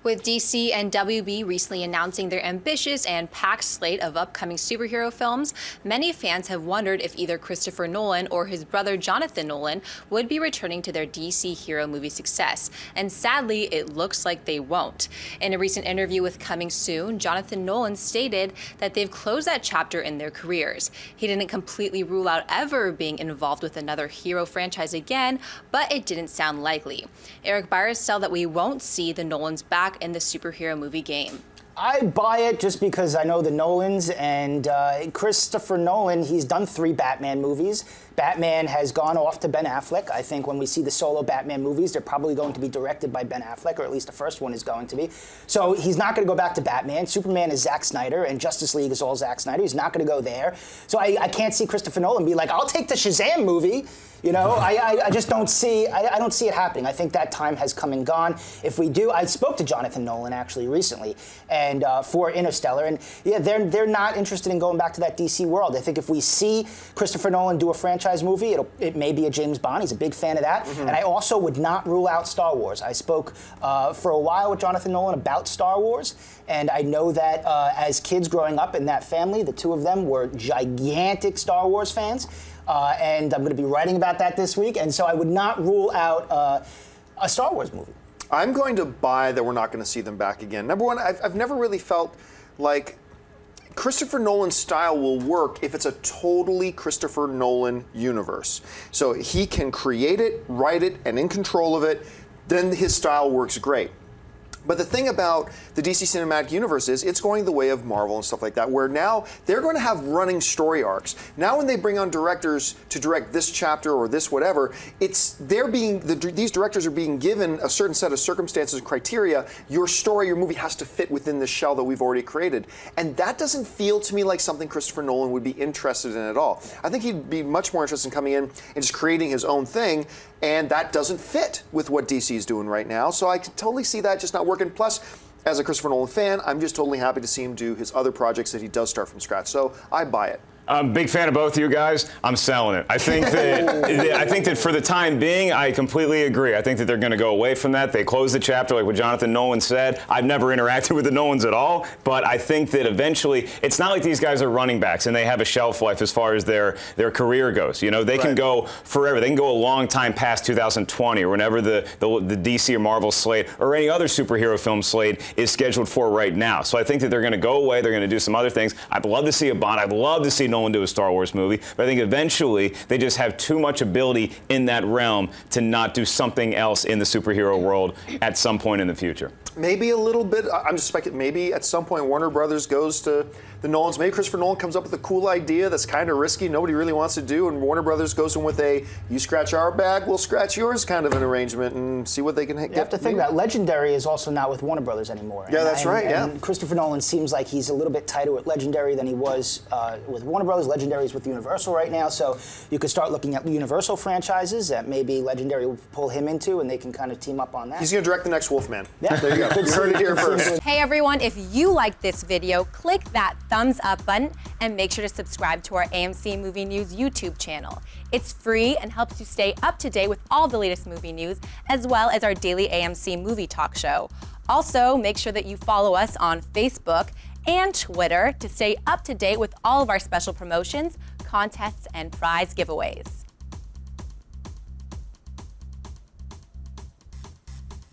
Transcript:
With DC and WB recently announcing their ambitious and packed slate of upcoming superhero films, many fans have wondered if either Christopher Nolan or his brother Jonathan Nolan would be returning to their DC hero movie success. And sadly, it looks like they won't. In a recent interview with Coming Soon, Jonathan Nolan stated that they've closed that chapter in their careers. He didn't completely rule out ever being involved with another hero franchise again, but it didn't sound likely. Eric Byers said that we won't see the Nolans back in the superhero movie game. I buy it just because I know the Nolans and Christopher Nolan, he's done 3 Batman movies. Batman has gone off to Ben Affleck. I think when we see the solo Batman movies, they're probably going to be directed by Ben Affleck, or at least the first one is going to be. So he's not going to go back to Batman. Superman is Zack Snyder, and Justice League is all Zack Snyder. He's not going to go there. So I can't see Christopher Nolan be like, I'll take the Shazam movie. You know, I just don't see, I don't see it happening. I think that time has come and gone. If we do, I spoke to Jonathan Nolan actually recently, and for Interstellar, and yeah, they're not interested in going back to that DC world. I think if we see Christopher Nolan do a franchise movie, it may be a James Bond. He's a big fan of that. And I also would not rule out Star Wars. I spoke for a while with Jonathan Nolan about Star Wars, and I know that as kids growing up in that family, the two of them were gigantic Star Wars fans. And I'm going to be writing about that this week, and so I would not rule out a Star Wars movie. I'm going to buy that we're not going to see them back again. Number one, I've never really felt like Christopher Nolan's style will work if it's a totally Christopher Nolan universe. So he can create it, write it, and in control of it, then his style works great. But the thing about the DC Cinematic Universe is it's going the way of Marvel and stuff like that, where now they're going to have running story arcs. Now when they bring on directors to direct this chapter or this whatever, these directors are being given a certain set of circumstances and criteria. Your story, your movie has to fit within the shell that we've already created. And that doesn't feel to me like something Christopher Nolan would be interested in at all. I think he'd be much more interested in coming in and just creating his own thing, and that doesn't fit with what DC is doing right now. So I can totally see that just not working. Plus, as a Christopher Nolan fan, I'm just totally happy to see him do his other projects that he does start from scratch. So I buy it. I'm a big fan of both of you guys. I'm selling it. I think that for the time being, I completely agree. I think that they're going to go away from that. They close the chapter, like what Jonathan Nolan said. I've never interacted with the Nolans at all, but I think that eventually, it's not like these guys are running backs and they have a shelf life as far as their career goes. You know, they can go forever. They can go a long time past 2020 or whenever the DC or Marvel slate or any other superhero film slate is scheduled for right now. So I think that they're going to go away. They're going to do some other things. I'd love to see a Bond. I'd love to see Nolan do a Star Wars movie, but I think eventually they just have too much ability in that realm to not do something else in the superhero world at some point in the future. Maybe a little bit. I'm just speculating. Maybe at some point Warner Brothers goes to the Nolans. Maybe Christopher Nolan comes up with a cool idea that's kind of risky, nobody really wants to do, and Warner Brothers goes in with a "you scratch our back, we'll scratch yours" kind of an arrangement and see what they can get. You have to think that Legendary is also not with Warner Brothers anymore. Yeah, that's right. And Christopher Nolan seems like he's a little bit tighter with Legendary than he was with Warner Brothers. Legendary is with Universal right now, so you could start looking at Universal franchises that maybe Legendary will pull him into, and they can kind of team up on that. He's going to direct the next Wolfman. Yeah, there you go. You heard it here first. Hey everyone, if you liked this video, click that thumbs up button and make sure to subscribe to our AMC Movie News YouTube channel. It's free and helps you stay up to date with all the latest movie news, as well as our daily AMC movie talk show. Also, make sure that you follow us on Facebook and Twitter to stay up to date with all of our special promotions, contests, and prize giveaways.